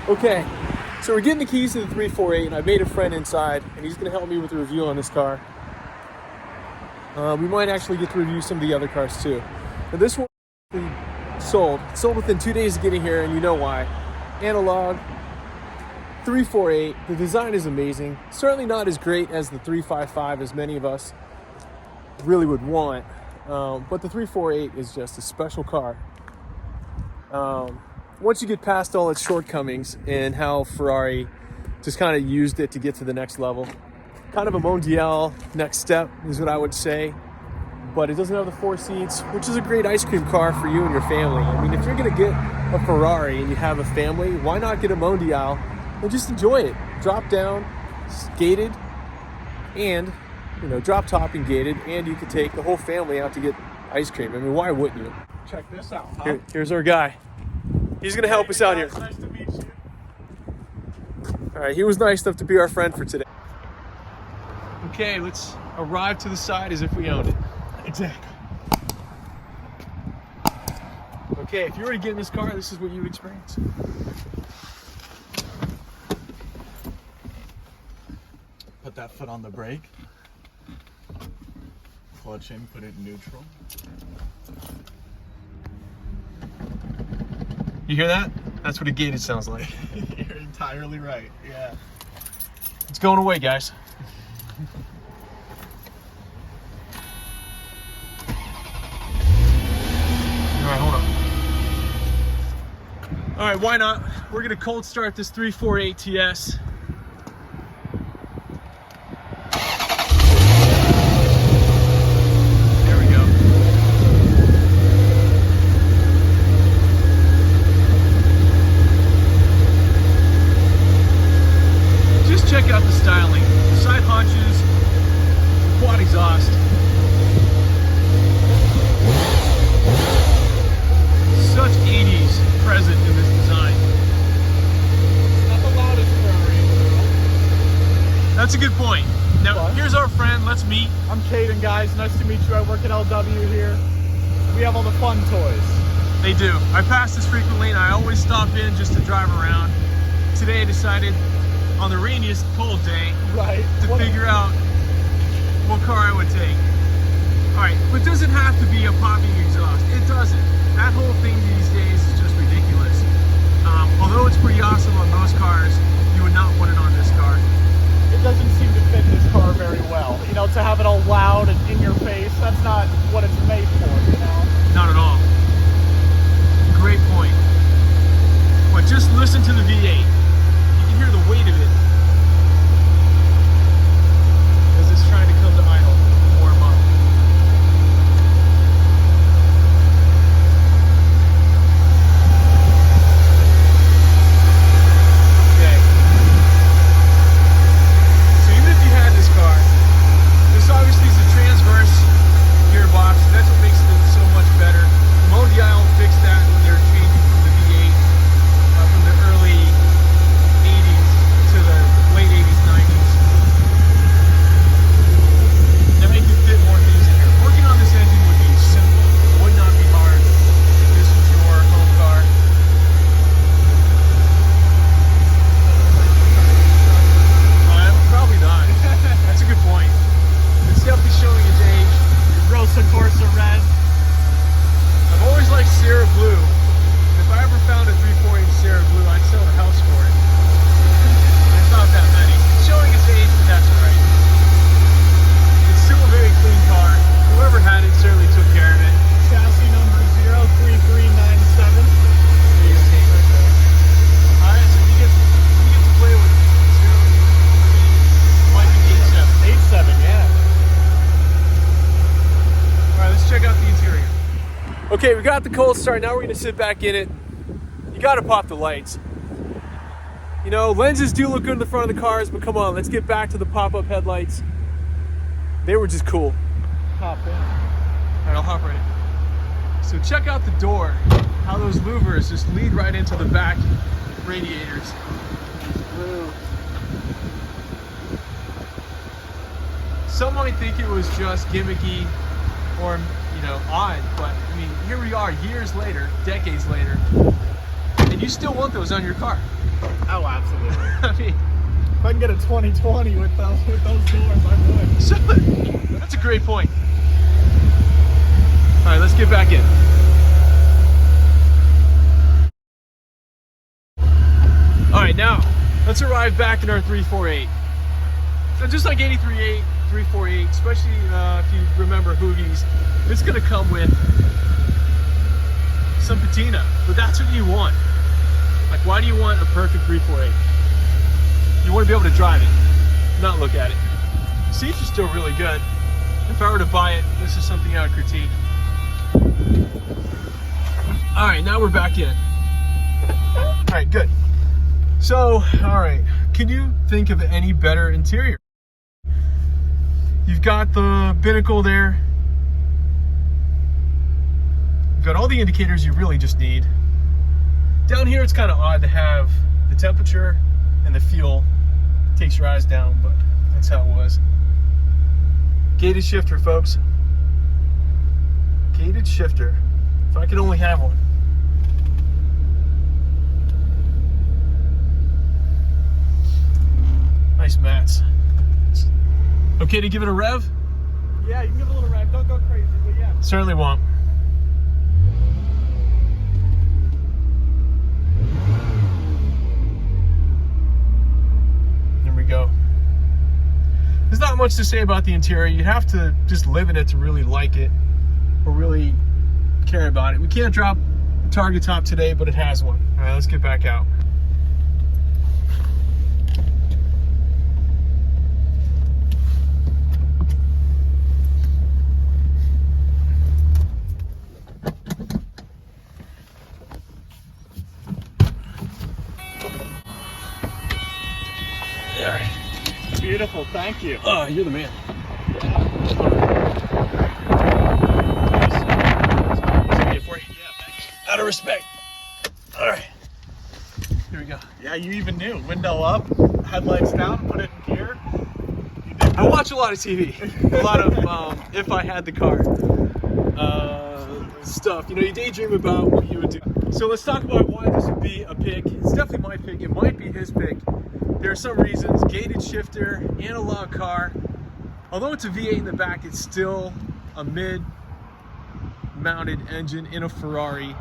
Okay, so we're getting the keys to the 348, and I made a friend inside, and he's going to help me with the review on this car. We might actually get to review some of the other cars too. Now this one sold within 2 days of getting here, and you know why. Analog 348. The design is amazing. Certainly not as great as the 355 as many of us really would want, but the 348 is just a special car. Once you get past all its shortcomings and how Ferrari just kind of used it to get to the next level, kind of a Mondial next step is what I would say, but it doesn't have the 4 seats, which is a great ice cream car for you and your family. I mean, if you're going to get a Ferrari and you have a family, why not get a Mondial and just enjoy it? Drop down, gated, and drop top and gated, and you could take the whole family out to get ice cream. I mean, why wouldn't you? Check this out, huh? Here's our guy. He's gonna help us out here. Nice to meet you. All right, he was nice enough to be our friend for today. Okay, let's arrive to the side as if we owned it. Exactly. Okay, if you were to get in this car, this is what you would experience. Put that foot on the brake. Clutch in, put it in neutral. You hear that? That's what a gated sounds like. You're entirely right, yeah. It's going away, guys. All right, hold on. All right, why not? We're gonna cold start this 348 TS. There we go. Just check out the styling. Side haunches, quad exhaust. Such 80s present in this design. It's not the loudest Ferrari in the world. That's a good point. Now, here's our friend. Let's meet. I'm Caden, guys. Nice to meet you. I work at LW here. We have all the fun toys. They do. I pass this frequently, and I always stop in just to drive around. Today I decided, on the rainiest cold day, to figure out what car I would take. All right, but does it have to be a popping exhaust? It doesn't. That whole thing these days is just ridiculous. Although it's pretty awesome on most cars, you would not want it on this car. It doesn't seem to fit this car very well. To have it all loud and in your face, that's not what it's made for, Not at all. Great point. But just listen to the V8. You can hear the weight of it as it's trying to come to idle and warm up. Okay. So even if you had this car, this obviously is a transverse gearbox. That's what makes it so much better. The Mondial fixed that when they were changing from the V8 from the early 80s to the late 80s, 90s. Now make it fit more things in here. Working on this engine would be simple. It would not be hard if this was your home car. Probably not. That's a good point. It's definitely showing its age. Rosa Corsa red. I've always liked Sierra Blue. If I ever found a 340 Sierra Blue, I'd sell the house for it. There's not that many. It's showing its age, but that's alright. It's still a very clean car. Whoever had it certainly took care of it. Chassis number 03397. Alright, so you get to play with zero. Might be the 87, yeah. Alright, let's check out the interior. Okay, we got the cold start. Now we're going to sit back in it. You got to pop the lights. Lenses do look good in the front of the cars, but come on, let's get back to the pop-up headlights. They were just cool. Hop in. Alright, I'll hop right in. So check out the door. How those louvers just lead right into the back radiators. Blue. Some might think it was just gimmicky or, odd, but I mean, here we are years later, decades later, and you still want those on your car. Oh, absolutely. I mean, If I can get a 2020 with those doors, I would. so, that's a great point. All right, let's get back in. All right, now let's arrive back in our 348. So just like 83.8, 348, especially if you remember Hoogie's, it's gonna come with some patina, but that's what you want. Like, why do you want a perfect 348? You want to be able to drive it, not look at it. Seats are still really good. If I were to buy it, this is something I would critique. All right, now we're back in. All right, good. So, all right, can you think of any better interior? You've got the binnacle there. You've got all the indicators you really just need. Down here, it's kind of odd to have the temperature and the fuel. Takes your eyes down, but that's how it was. Gated shifter, folks. Gated shifter. If I could only have one. Nice mats. Okay to give it a rev? Yeah, you can give it a little rev. Don't go crazy, but yeah. Certainly won't. There we go. There's not much to say about the interior. You have to just live in it to really like it or really care about it. We can't drop the target top today, but it has one. All right, let's get back out. All right. Beautiful, thank you. Oh, you're the man. Out of respect. All right. Here we go. Yeah, you even knew. Window up, headlights down, put it in gear. You did I watch a lot of TV. A lot of, if I had the car, stuff. You know, you daydream about what you would do. So let's talk about why this would be a pick. It's definitely my pick. It might be his pick. There are some reasons. Gated shifter, analog car. Although it's a V8 in the back, it's still a mid-mounted engine in a Ferrari.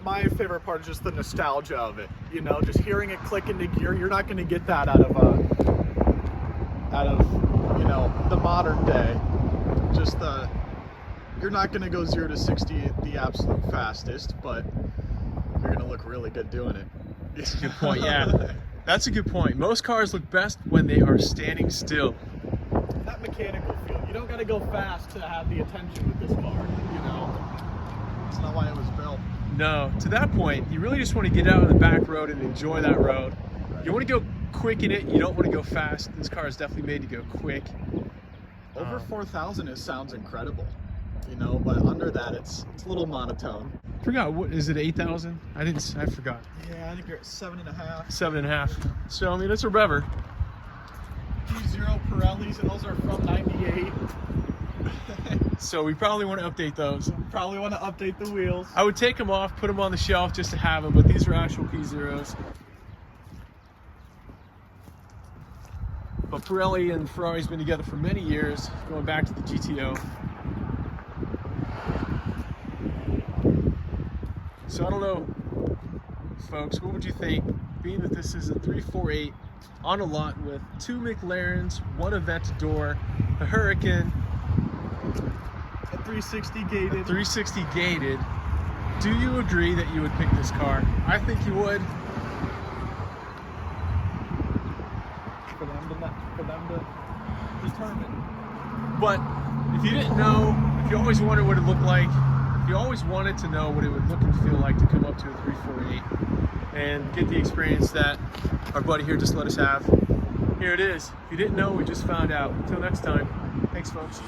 My favorite part is just the nostalgia of it. You know, just hearing it click into gear. You're not going to get that out of you know, the modern day. Just you're not going to go 0 to 60 the absolute fastest, but you're going to look really good doing it. That's a good point, yeah. That's a good point. Most cars look best when they are standing still. That mechanical feel. You don't got to go fast to have the attention with this car, you know? It's not why it was built. No, to that point, you really just want to get out on the back road and enjoy that road. You want to go quick in it, you don't want to go fast. This car is definitely made to go quick. Over 4,000 sounds incredible, you know, but under that it's a little monotone. Forgot, what is it, 8,000? I forgot. Yeah, I think you're at 7.5. 7.5. So I mean, it's a rever. P0 Pirellis, and those are from '98. So we probably want to update those. Probably want to update the wheels. I would take them off, put them on the shelf just to have them, but these are actual P0s. But Pirelli and Ferrari's been together for many years, going back to the GTO. So I don't know, folks, what would you think, being that this is a 348 on a lot with 2 McLarens, 1 Aventador, a Hurricane, a 360 gated. A 360 gated. Do you agree that you would pick this car? I think you would. For them to determine. But if you didn't know, if you always wondered what it looked like, if you always wanted to know what it would look and feel like to come up to a 348 and get the experience that our buddy here just let us have, here it is. If you didn't know, we just found out. Until next time, thanks, folks.